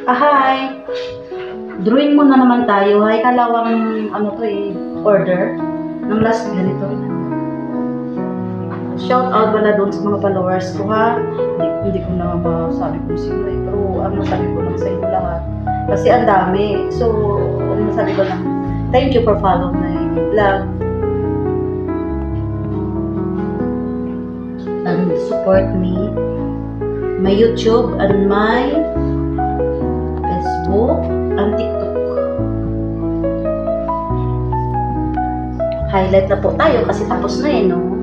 Hi! Drawing muna naman tayo. Hi, kalawang order ng last ganito. Shout out pala doon sa mga followers ko ha. Hindi ko na masabi kung sino pero ang masabi ko lang sa inyo lahat. Kasi ang dami. So, ang masabi ko lang, thank you for following my vlog. And support me. My YouTube and my Facebook and TikTok. Highlight na po tayo kasi tapos na no?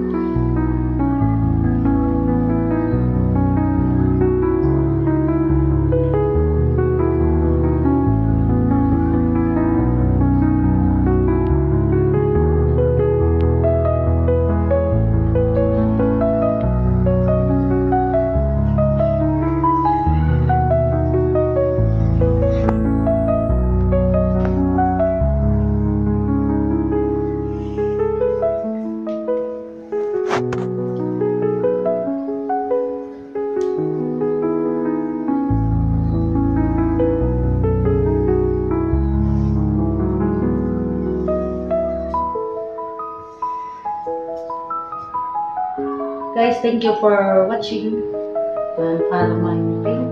Guys, thank you for watching and follow my page.